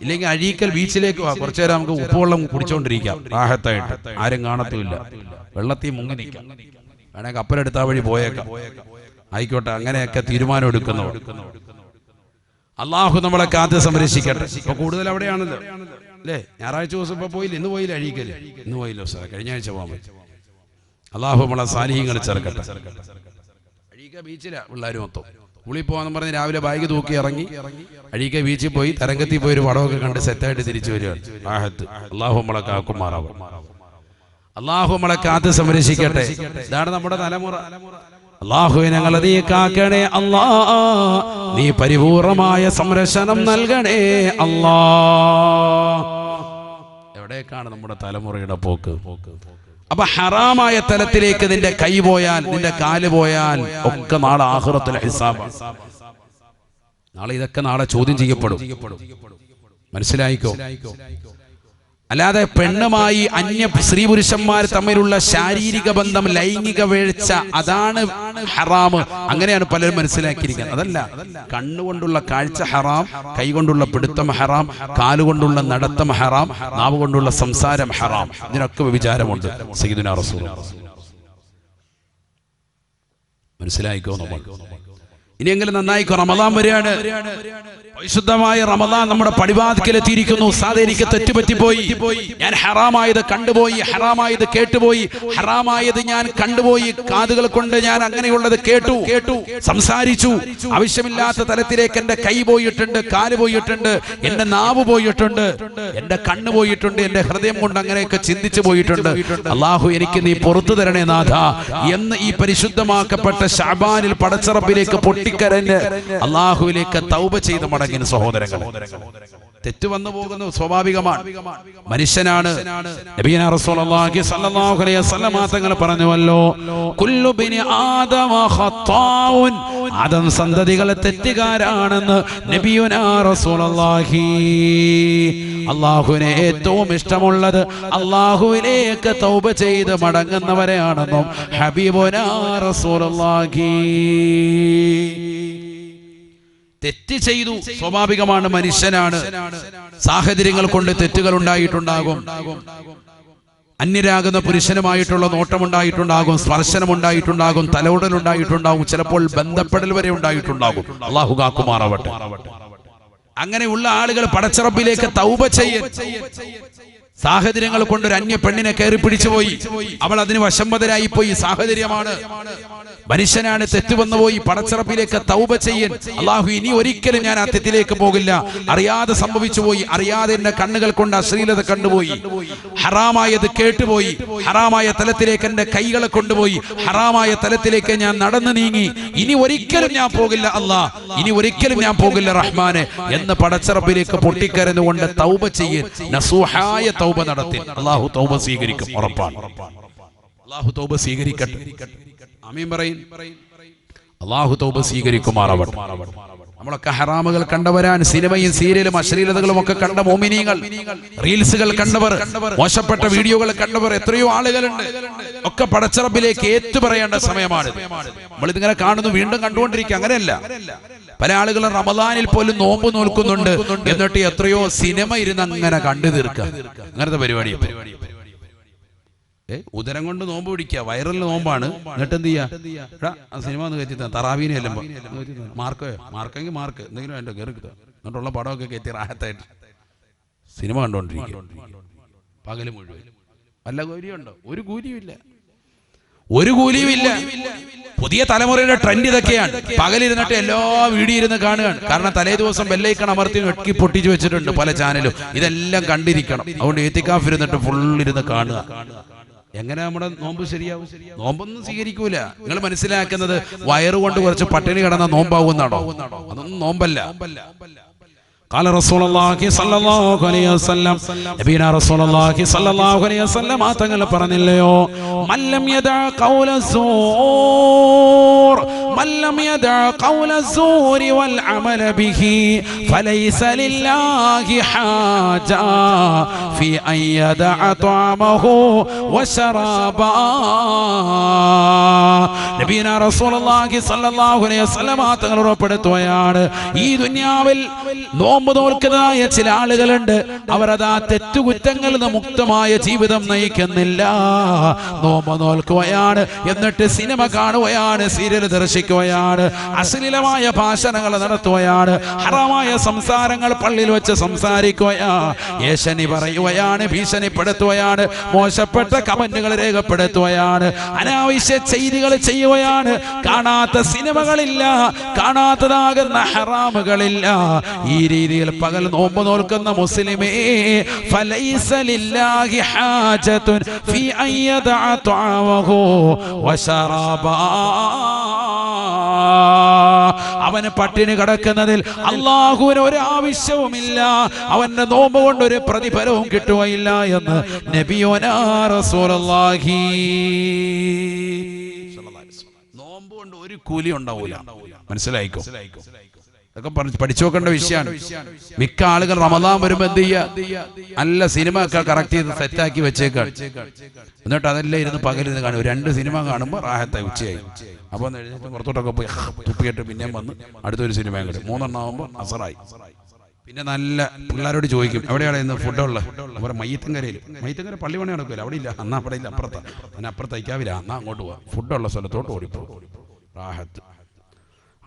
ഇല്ലെങ്കിൽ അഴീക്കൽ ബീച്ചിലേക്ക് പോവാ, കുറച്ചു നേരം നമുക്ക് ഉപ്പുവെള്ളം കുടിച്ചോണ്ടിരിക്കാം റാഹത്തായിട്ട്, ആരും കാണത്തുമില്ല, വെള്ളത്തിൽ മുങ്ങി നിൽക്കാം, വേണേ കപ്പലെടുത്താ വഴി പോയേക്കാം, ആയിക്കോട്ടെ. അങ്ങനെയൊക്കെ തീരുമാനം എടുക്കുന്നവർ. അള്ളാഹു നമ്മളെ കാത്ത് സംരക്ഷിക്കട്ടെ. ഇപ്പൊ കൂടുതൽ അവിടെയാണല്ലോ അല്ലേ? ഞായറാഴ്ച ദിവസം ഇപ്പൊ പോയില്ല, ഇന്ന് പോയില്ല അഴീക്കല്, ഇന്ന് പോയില്ല സാർ, കഴിഞ്ഞ ആഴ്ച പോകാൻ പറ്റും. അള്ളാഹു നമ്മളെ സാലിഹ്യങ്ങൾ ചേർക്കട്ടെ. അഴീക്ക ബീച്ചിലാ പിള്ളേർ മൊത്തം ഉള്ളിൽ പോകാന്ന് പറഞ്ഞ് രാവിലെ ബാഗ് തൂക്കി ഇറങ്ങി അഴീക്ക ബീച്ചിൽ പോയി തരംഗത്തിൽ പോയി ഒരു പടമൊക്കെ കണ്ട് സെറ്റായിട്ട് തിരിച്ചു വരികയാണ്. ആഹത്ത്. അള്ളാഹു നമ്മളെ കാക്കുമാറാവും. അള്ളാഹു നമ്മളെ കാത്ത് സംരക്ഷിക്കട്ടെ. ഇതാണ് നമ്മുടെ തലമുറ. അള്ളാഹുവേ ഞങ്ങളെ നീ കാക്കണേ അല്ലാ, നീ പരിപൂർണമായ സംരക്ഷണം നൽകണേ അല്ലാ. എവിടേക്കാണ് നമ്മുടെ തലമുറയുടെ പോക്ക്? അപ്പൊ ഹറാമായ തലത്തിലേക്ക് നിന്റെ കൈ പോയാൽ, നിന്റെ കാല് പോയാൽ ഒക്കെ നാളെ ആഖിറത്തുൽ ഹിസാബ്. നാളെ ഇതൊക്കെ നാളെ ചോദ്യം ചെയ്യപ്പെടും. മനസ്സിലായിക്കോ? അല്ലാതെ പെണ്ണുമായി അന്യ സ്ത്രീ പുരുഷന്മാർ തമ്മിലുള്ള ശാരീരിക ബന്ധം, ലൈംഗിക വീഴ്ച, അതാണ് ഹറാം. അങ്ങനെയാണ് പലരും മനസ്സിലാക്കിയിരിക്കുന്നത്. അതല്ല, കണ്ണുകൊണ്ടുള്ള കാഴ്ച ഹറാം, കൈകൊണ്ടുള്ള പിടുത്തം ഹറാം, കാലുകൊണ്ടുള്ള നടത്തം ഹറാം, നാവ് കൊണ്ടുള്ള സംസാരം ഹറാം. ഇതിനൊക്കെ വിചാരമുണ്ട്. സയ്യിദുനാ റസൂൽ. മനസ്സിലായിക്കോ? നമ്മൾ ഇനിയെങ്കിലും നന്നായിക്കോ. റമദാൻ വരികയാണ്. പരിശുദ്ധമായ റമദാൻ നമ്മുടെ പടിവാതിക്കലെത്തിയിരിക്കുന്നു. സാധേ എനിക്ക് തെറ്റുപറ്റിപ്പോയി, ഞാൻ ഹറാമായത് കണ്ടുപോയി, ഹറാമായത് കേട്ടുപോയി, ഹറാമായത് ഞാൻ കണ്ടുപോയി, കാതുകൾ കൊണ്ട് ഞാൻ അങ്ങനെയുള്ളത് കേട്ടു, സംസാരിച്ചു. ആവശ്യമില്ലാത്ത തലത്തിലേക്ക് എന്റെ കൈ പോയിട്ടുണ്ട്, കാല് പോയിട്ടുണ്ട്, എന്റെ നാവ് പോയിട്ടുണ്ട്, എന്റെ കണ്ണ് പോയിട്ടുണ്ട്, എന്റെ ഹൃദയം കൊണ്ട് അങ്ങനെയൊക്കെ ചിന്തിച്ചു പോയിട്ടുണ്ട്. അള്ളാഹു എനിക്ക് നീ പുറത്തു തരണേ നാഥ എന്ന് ഈ പരിശുദ്ധമാക്കപ്പെട്ട ശഅബാനിൽ പടച്ചറപ്പിലേക്ക് പൊട്ടിക്കരഞ്ഞ് അള്ളാഹുവിലേക്ക് തൗബ ചെയ്ത് മടങ്ങിയ സഹോദരങ്ങൾ, തെറ്റ് വന്നു പോകുന്നു, സ്വാഭാവികമാണ്, മനുഷ്യനാണ്. നബിയനാ റസൂലുള്ളാഹി സ്വല്ലല്ലാഹു അലൈഹി വസല്ലം തങ്ങൾ പറഞ്ഞുവല്ലോ, കുല്ലു ബിനി ആദമ ഖത്താഉൻ, ആദം സന്തതികൾ തെറ്റുകാരാണെന്ന് നബിയുനാ റസൂലുള്ളാഹി. അല്ലാഹുവിനെ ഏറ്റവും ഇഷ്ടമുള്ളത് അല്ലാഹുവിലേക്ക് തൗബ ചെയ്ത് മടങ്ങുന്നവരെയാണെന്നും ഹബീബുനാ റസൂലുള്ളാഹി. തെറ്റ് ചെയ്തു, സ്വാഭാവികമാണ്, മനുഷ്യനാണ്. സാഹചര്യങ്ങൾ കൊണ്ട് തെറ്റുകൾ ഉണ്ടായിട്ടുണ്ടാകും. അന്യരാകുന്ന പുരുഷനുമായിട്ടുള്ള നോട്ടമുണ്ടായിട്ടുണ്ടാകും, സ്പർശനമുണ്ടായിട്ടുണ്ടാകും, തലോടലുണ്ടായിട്ടുണ്ടാകും, ചിലപ്പോൾ ബന്ധപ്പെടൽ വരെ ഉണ്ടായിട്ടുണ്ടാകും. അല്ലാഹു കാക്കുമാറാവട്ടെ. അങ്ങനെയുള്ള ആളുകൾ പടച്ചറബിലേക്ക് തൗബ ചെയ്യൽ. സാഹചര്യങ്ങൾ കൊണ്ട് ഒരു അന്യ പെണ്ണിനെ കയറി പിടിച്ചുപോയി, അവൾ അതിന് വശംവദരായി പോയി, സാഹചര്യമാണ്, മനുഷ്യനാണ്, തെറ്റുവന്നുപോയി. പടച്ചറപ്പിലേക്ക് തൗബ ചെയ്യൻ. അല്ലാഹു ഇനി ഒരിക്കലും ഞാൻ ആ തെറ്റിലേക്ക് പോകില്ല, അറിയാതെ സംഭവിച്ചു പോയി, അറിയാതെ എന്റെ കണ്ണുകൾ കൊണ്ട് അശ്ലീലത കണ്ടുപോയി, ഹറാമായത് കേട്ടുപോയി, ഹറാമായ തലത്തിലേക്ക് എന്റെ കൈകളെ കൊണ്ടുപോയി, ഹറാമായ തലത്തിലേക്ക് ഞാൻ നടന്നു നീങ്ങി, ഇനി ഒരിക്കലും ഞാൻ പോകില്ല അല്ലാ, ഇനി ഒരിക്കലും ഞാൻ പോകില്ല റഹ്മാനെ എന്ന് പടച്ചറപ്പിലേക്ക് പൊട്ടിക്കരഞ്ഞുകൊണ്ട് തൗബ ചെയ്യൻ, നസൂഹായ തൗബ നടത്തി. അല്ലാഹു തൗബ സ്വീകരിക്കും, ഉറപ്പാണ്. അല്ലാഹു തൗബ സ്വീകരിക്കട്ടെ. ആമീൻ പറയും. അല്ലാഹു തൗബ സ്വീകരിക്കുമാറാവട്ടെ. നമ്മളൊക്കെ ഹറാമുകൾ കണ്ടവരാൻ, സിനിമയും സീരിയലും അശ്ലീലതകളും ഒക്കെ കണ്ട മോമിനീങ്ങൾ, റീൽസുകൾ കണ്ടവർ, മോശപ്പെട്ട വീഡിയോകൾ കണ്ടവർ എത്രയോ ആളുകളുണ്ട്. ഒക്കെ പടച്ചറബിലേക്ക് ഏറ്റുപറയേണ്ട സമയമാണ്. നമ്മളിതിങ്ങനെ കാണുന്നു, വീണ്ടും കണ്ടുകൊണ്ടിരിക്കുക. അങ്ങനെയല്ല, പല ആളുകളും റമദാനിൽ പോലും നോമ്പ് നോൽക്കുന്നുണ്ട്, എന്നിട്ട് എത്രയോ സിനിമ ഇരുന്ന് അങ്ങനെ കണ്ടു തീർക്കുക. അങ്ങനത്തെ പരിപാടി. ഉദരം കൊണ്ട് നോമ്പ് പിടിക്കുക, വൈറൽ നോമ്പാണ്. എന്നിട്ട് എന്ത് ചെയ്യാ, സിനിമ ഒന്ന് കയറ്റി തറാവീനെ ചെല്ലുമ്പോ മാർക്കെങ്കിൽ മാർക്ക് എന്തെങ്കിലും വേണ്ട കയറി കിട്ടുക, എന്നിട്ടുള്ള പടമൊക്കെ കയറ്റി റാഹത്തായിട്ട് സിനിമ കണ്ടോണ്ടിരിക്കുക പകല് മുഴുവൻ. വല്ല കൂലിയുണ്ടോ? ഒരു കൂലിയുമില്ല, ഒരു കൂലിയുമില്ല. പുതിയ തലമുറയുടെ ട്രെൻഡ് ഇതൊക്കെയാണ്. പകലിരുന്നിട്ട് എല്ലാ വീഡിയോ ഇരുന്ന് കാണുകയാണ്. കാരണം തലേ ദിവസം ബെല്ലൈക്കൺ അമർത്തി വെട്ടി പൊട്ടിച്ചു വെച്ചിട്ടുണ്ട് പല ചാനലും. ഇതെല്ലാം കണ്ടിരിക്കണം. അതുകൊണ്ട് ഏത്തിക്കാഫ് ഇരുന്നിട്ട് ഫുൾ ഇരുന്ന് കാണുക. എങ്ങനെ നമ്മുടെ നോമ്പ് ശരിയാവും? നോമ്പൊന്നും സ്വീകരിക്കൂല. നിങ്ങൾ മനസ്സിലാക്കുന്നത് വയറുകൊണ്ട് കുറച്ച് പട്ടിണി കിടന്ന നോമ്പാവുന്നാണോ? അതൊന്നും നോമ്പല്ല. قال رسول الله صلى الله عليه وسلم, നബിന റസൂലുള്ളാഹി സ്വല്ലല്ലാഹു അലൈഹി വസല്ലം തങ്ങൾ പറഞ്ഞില്ലയോ, മല്ലം യദഅ ഖൗല സൂർ, മല്ലം യദഅ ഖൗല സൂർ വൽ അമല ബിഹി ഫലൈസ ലില്ലാഹി ഹാജ ഫി അൻ യദഅ തഅമഹു വശറാബാ. നബിന റസൂലുള്ളാഹി സ്വല്ലല്ലാഹു അലൈഹി വസല്ലം തങ്ങൾ ഉറപ്പെടുത്തുകയാണ്, ഈ ദുനിയാവിൽ നോമ്പ് നോൽക്കുന്നതായ ചില ആളുകളുണ്ട്. അവരതാ തെറ്റുകുറ്റങ്ങളിൽ നിന്ന് മുക്തമായ ജീവിതം നയിക്കുന്നില്ല. നോമ്പ് നോൽക്കുകയാണ്, എന്നിട്ട് സിനിമ കാണുകയാണ്, സീരിയൽ ദർശിക്കുകയാണ്, അശ്ലീലമായ ഭാഷണങ്ങൾ നടത്തുകയാണ്, ഹറാമായ സംസാരങ്ങൾ പള്ളിയിൽ വെച്ച് സംസാരിക്കുകയാ, ഏഷണി പറയുകയാണ്, ഭീഷണിപ്പെടുത്തുകയാണ്, മോശപ്പെട്ട കമന്റുകൾ രേഖപ്പെടുത്തുകയാണ്, അനാവശ്യ ചെയ്തികൾ ചെയ്യുകയാണ്. കാണാത്ത സിനിമകളില്ല, കാണാത്തതാകുന്ന ഹറാമുകളില്ല. ഈ രീതിയിൽ പകൽ നോമ്പ് നോൽക്കുന്ന മുസ്ലിമേ, ഫലൈസ ലില്ലാഹി ഹാജത്തുൻ ഫീ അൻ യദഅ തഅമഹു വശറാബാ. അവന് പട്ടിണി കിടക്കുന്നതിൽ അല്ലാഹുവിന് ഒരു ആവശ്യവുമില്ല, അവന്റെ നോമ്പ് കൊണ്ട് ഒരു പ്രതിഫലവും കിട്ടുകയില്ല എന്ന് നബിയുനാ റസൂലുള്ളാഹി. നോമ്പ് കൊണ്ട് ഒരു കൂലി ഉണ്ടാവൂല. മനസ്സിലായിക്കോ? അതൊക്കെ പഠിച്ചു നോക്കേണ്ട വിഷയമാണ്. മിക്ക ആളുകൾ റമദാൻ വരുമ്പോ എന്ത് ചെയ്യാ, നല്ല സിനിമ ഒക്കെ കറക്റ്റ് ചെയ്ത് സെറ്റാക്കി വെച്ചേക്കാണ്. എന്നിട്ട് അതെല്ലാം ഇരുന്ന് പകലിരുന്ന് കാണും. 2 സിനിമ കാണുമ്പോൾ റാഹത്തായി ഉച്ചയായി. അപ്പൊ എഴുന്നേറ്റ് പുറത്തോട്ടൊക്കെ പോയി തുപ്പിയിട്ട് പിന്നെയും വന്ന് അടുത്തൊരു സിനിമ കിട്ടും. 3 എണ്ണം ആകുമ്പോൾ അസറായി. പിന്നെ നല്ല പിള്ളേരോട് ചോദിക്കും, എവിടെയാണ് ഇന്ന് ഫുഡുള്ളത്? അവരെ മയ്യത്തങ്കരയിൽ. മയ്യത്തങ്കര പള്ളി പണി നടക്കില്ല, അവിടെ ഇല്ല. എന്നാ അവിടെ ഇല്ല, അപ്പുറത്താണ്. അങ്ങനെ അപ്പുറത്തയക്കാവില്ല, എന്നാ അങ്ങോട്ട് പോവാം. ഫുഡുള്ള സ്ഥലത്തോട്ട് ഓടിപ്പോകും. റാഹത്ത്.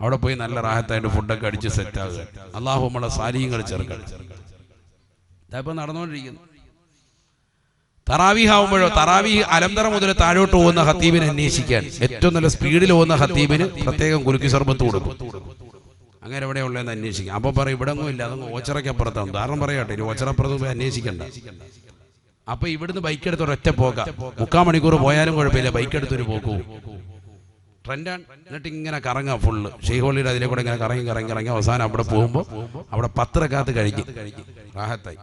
അവിടെ പോയി നല്ല റാഹത്തായിട്ട് ഫുഡൊക്കെ അടിച്ച് സെറ്റാകുക. അല്ലാഹു നമ്മളെ സാലിഹ്യങ്ങൾ ചേർക്കണം. ഇതായിപ്പോൾ നടന്നുകൊണ്ടിരിക്കുന്നു. തറാവീഹ് ആവുമ്പോഴോ, തറാവീഹ് അലംതറ മുതൽ താഴോട്ട് പോകുന്ന ഖത്തീബിനെ അന്വേഷിക്കാൻ, ഏറ്റവും നല്ല സ്പീഡിൽ പോകുന്ന ഖത്തീബിന് പ്രത്യേകം കുലുക്കി സർബത്ത് കൊടുക്കും. അങ്ങനെ എവിടെ ഉള്ളതെന്ന് അന്വേഷിക്കാം. അപ്പോൾ പറയും ഇവിടെ ഒന്നും ഇല്ല, അതൊന്നും ഓച്ചറയ്ക്കപ്പുറത്താണ്. ഉദാഹരണം പറയട്ടെ, ഇനി ഓച്ചറപ്പുറത്ത് പോയി അന്വേഷിക്കണ്ട. അപ്പൊ ഇവിടുന്ന് ബൈക്ക് എടുത്ത് ഒരൊറ്റ പോകാം. 3/4 മണിക്കൂർ പോയാലും കുഴപ്പമില്ല, ബൈക്ക് എടുത്തൊരു പോക്കൂ. ട്രെൻഡാണ്. എന്നിട്ട് ഇങ്ങനെ കറങ്ങാം ഫുള്ള്. ഷെയ്ഖ് പള്ളിയുടെ അതിലെ കൂടെ ഇങ്ങനെ കറങ്ങി അവസാനം അവിടെ പോകുമ്പോൾ അവിടെ 10 റക്അത്ത് കഴിഞ്ഞ് റാഹത്തായി.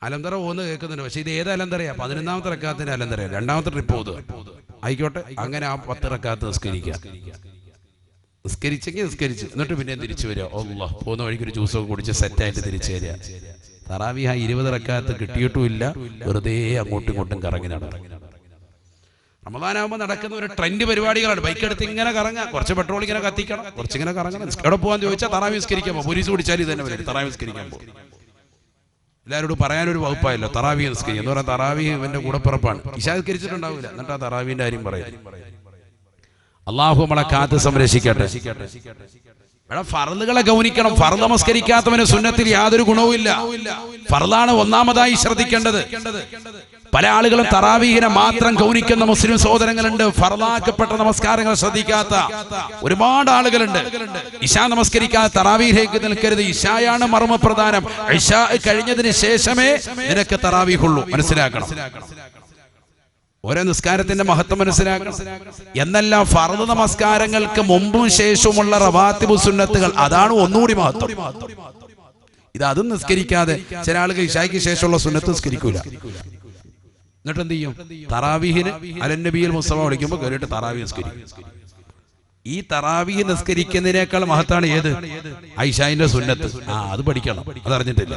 അലന്തറ പോകുന്നത് കേൾക്കുന്നുണ്ട്. പക്ഷെ ഇത് ഏത് അലന്തറയാ? 11ാമത്തെ റക്അത്തിന്റെ അലന്തറയാ. 2ാമത്തെ ട്രിപ്പ് പോകുക. ആയിക്കോട്ടെ, അങ്ങനെ ആ 10 റക്അത്ത് നിസ്കരിക്കുക. നിസ്കരിച്ചെങ്കിൽ നിസ്കരിച്ച്, എന്നിട്ട് പിന്നെ തിരിച്ചു വരിക. അല്ലാഹ്, പോകുന്ന വഴിക്ക് ഒരു ജ്യൂസൊക്കെ കുടിച്ച് സെറ്റായിട്ട് തിരിച്ചു വരിക. തറാവീഹ് 20 റക്അത്ത് കിട്ടിയിട്ടുമില്ല, വെറുതെ അങ്ങോട്ടും ഇങ്ങോട്ടും കറങ്ങി നടക്കും. റമദാനാകുമ്പോൾ നടക്കുന്ന ഒരു ട്രെൻഡ് പരിപാടികളാണ്. ബൈക്ക് എടുത്ത് ഇങ്ങനെ കറങ്ങാം, കുറച്ച് പെട്രോൾ ഇങ്ങനെ കത്തിക്കണം, കുറച്ചിങ്ങനെ കറങ്ങണം. എവിടെ പോകാന്ന് ചോദിച്ചാൽ തറാവീഹ് നിസ്കരിക്കാൻ പോകും. പോലീസ് പിടിച്ചാൽ ഇത് തന്നെ വരും, തറാവീഹ് നിസ്കരിക്കാൻ പോകും. എല്ലാവരോടും പറയാനൊരു വകുപ്പായല്ലോ, തറാവീഹ് നിസ്കരിക്കും എന്ന് പറയാൻ. തറാവീഹ് ഇവന്റെ കൂടപ്പിറപ്പാണ്. ഇശാ നിസ്കരിച്ചിട്ടുണ്ടാവില്ല, എന്നിട്ട് ആ തറാവീഹിന്റെ കാര്യം പറയും. അള്ളാഹു നമ്മളെ കാത്ത് സംരക്ഷിക്കട്ടെ. ഇവിടെ ഫർളുകളെ ഗൗനിക്കണം. ഫർള് നമസ്കരിക്കാത്തവന് സുന്നത്തിൽ യാതൊരു ഗുണവുമില്ല. ഫർളാണ് ഒന്നാമതായി ശ്രദ്ധിക്കേണ്ടത്. പല ആളുകളും തറാവീഹിനെ മാത്രം ഗൗനിക്കുന്ന മുസ്ലിം സഹോദരങ്ങളുണ്ട്. ഫർളാക്കപ്പെട്ട നമസ്കാരങ്ങൾ ശ്രദ്ധിക്കാത്ത ഒരുപാട് ആളുകളുണ്ട്. ഇശാ നമസ്കരിക്കാതെ തറാവീഹിലേക്ക് നിൽക്കരുത്. ഇശായാണ് മർമ്മപ്രധാനം. ഇശാ കഴിഞ്ഞതിന് ശേഷമേ നിനക്ക് തറാവീഹുള്ളൂ. മനസ്സിലാക്കണം. ഓരോ നിസ്കാരത്തിന്റെ മഹത്വം മനസ്സിലാക്കണം. എന്നല്ല, ഫർദ് നമസ്കാരങ്ങൾക്ക് മുമ്പും ശേഷവുമുള്ള റവാത്തിബു സുന്നത്തുകൾ, അതാണ് ഒന്നുകൂടി മഹത്വം. ഇത് അതും നിസ്കരിക്കാതെ ചില ആളുകൾ ഇശായ്ക്ക് ശേഷമുള്ള സുന്നത്ത് നിസ്കരിക്കൂല. എന്നിട്ട് എന്ത് ചെയ്യും? തറാവീഹിന് അലന്നബിയിൽ മുസ്തഫ വിളിക്കുമ്പോൾ കയറിയിട്ട് തറാവീഹ് നിസ്കരിക്കും. ഈ തറാവീഹ് നിസ്കരിക്കുന്നതിനേക്കാൾ മഹത്താണ് ഏത്? ഇശായിന്റെ സുന്നത്ത്. അത് പഠിക്കണം. അതറിഞ്ഞിട്ടില്ല.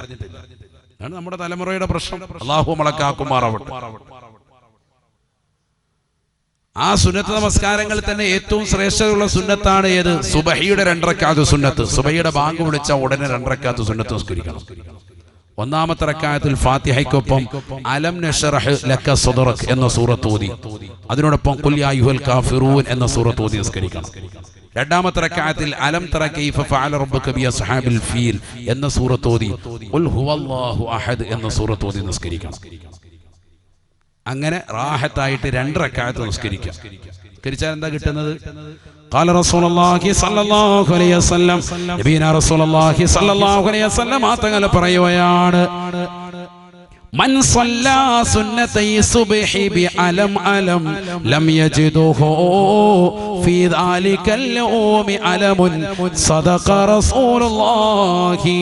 അതാണ് നമ്മുടെ തലമുറയുടെ പ്രശ്നം. അല്ലാഹു മലക്കാക്കുമാറാവട്ടെ. ആ സുന്നത്ത് നമസ്കാരങ്ങളിൽ തന്നെ ഏറ്റവും ശ്രേഷ്ഠതയുള്ള സുന്നത്താണ് ഏത്? സുബഹിയുടെ 2 റക്അത്ത് സുന്നത്ത്. സുബഹിയുടെ ബാങ്ക് വിളിച്ച ഉടനെ 2 റക്അത്ത് സുന്നത്ത് നിസ്കരിക്കണം. ഒന്നാമത്തെ റക്അത്തിൽ ഫാത്തിഹയ്ക്കൊപ്പം അലം നശ്റഹ് ലക സദ്റക് എന്ന സൂറത്ത് ഓതി, അതിനോടൊപ്പം ഖുൽ യാ അയ്യുഹൽ കാഫിറൂൻ എന്ന സൂറത്ത് ഓതി നിസ്കരിക്കണം. രണ്ടാമത്തെ റക്അത്തിൽ അലം തറ കൈഫ ഫഅല റബ്ബുക ബി അസ്ഹാബിൽ ഫീൽ എന്ന സൂറത്ത് ഓതി ഖുൽ ഹുവല്ലാഹു അഹദ് എന്ന സൂറത്ത് ഓതി നിസ്കരിക്കണം. അങ്ങനെ റാഹത്തായിട്ട് 2 റക്അത്ത് നിസ്കരിക്കുക. നിസ്കരിച്ചാൽ എന്താ കിട്ടുന്നത്? ഖാല റസൂലുള്ളാഹി സ്വല്ലല്ലാഹു അലൈഹി വസല്ലം, നബിയനാ റസൂലുള്ളാഹി സ്വല്ലല്ലാഹു അലൈഹി വസല്ലം തങ്ങൾ പറയുകയാണ്, മൻ സല്ലാ സുന്നതൈ സുബ്ഹി ബി അലം അലം ലം യജിദുഹു ഫീ ദാലികൽ യൗമി അലമുൻ സദഖ റസൂലുള്ളാഹി.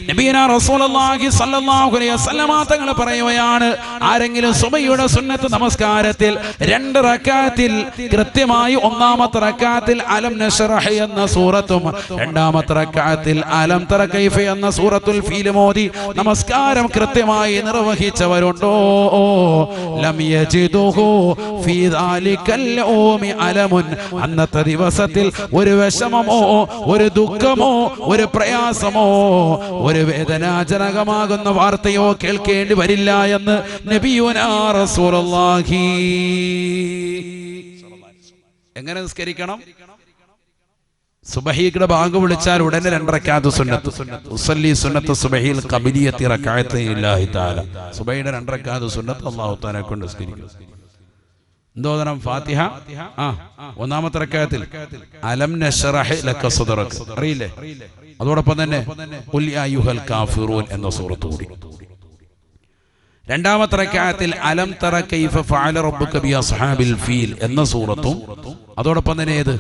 നബിയനാ റസൂലുള്ളാഹി സ്വല്ലല്ലാഹു അലൈഹി വസല്ലം തങ്ങൾ പറയുകയാണ്, ആരെങ്കിലും സുബഹിയുടെ സുന്നത്ത് നമസ്കാരത്തിൽ 2 റക്അത്തിൽ കൃത്യമായി ഒന്നാമത്തെ റക്അത്തിൽ അലം നശ്റഹ് എന്ന സൂറത്തും രണ്ടാമത്തെ റക്അത്തിൽ അലം തറ കൈഫ എന്ന സൂറത്തുൽ ഫീൽ മോദി നമസ്കാരം കൃത്യമായി നിർവഹിച്ചവരുണ്ടോ, ലം യജിദുഹു ഫീ ദാലികൽ യൗമി അലമുൻ, അന്നത്തെ ദിവസത്തിൽ ഒരു വിഷമമോ ഒരു ദുഃഖമോ ഒരു പ്രയാസമോ ഒരു വേദനാജനകമാകുന്ന വാർത്തയോ കേൾക്കേണ്ടി വരില്ല എന്ന് നബിയുനാ റസൂലുള്ളാഹി. എങ്ങനെ നിസ്കരിക്കണം? സുബഹിയുടെ ബാങ്ക് വിളിച്ചാൽ ഉടനെ 2 റക്അത്ത് സുന്നത്ത്. ഉസല്ലി സുന്നത്ത് സുബഹിൽ ഖബലിയത്തി റക്അത്തില്ലാഹി തആല. സുബഹിയുടെ 2 റക്അത്ത് സുന്നത്ത് അല്ലാഹു തആല കൊണ്ട് നിസ്കരിക്കുക. എന്തോദനം? ഫാത്തിഹ ഒന്നാമത്തെ റക്അത്തിൽ അലം നശ്റഹ് ലക സദ്റക് അറിയില്ലേ? അതോടൊപ്പം തന്നെ ഖുൽ യാ അയ്യുഹൽ കാഫിറൂൻ എന്ന സൂറത്ത് കൂടി. രണ്ടാമത്തെ റക്അത്തിൽ അലം തറ കൈഫ ഫഅല റബ്ബുക ബി അസ്ഹാബിൽ ഫീൽ എന്ന സൂറത്തും അതോടൊപ്പം തന്നെ ഏത്?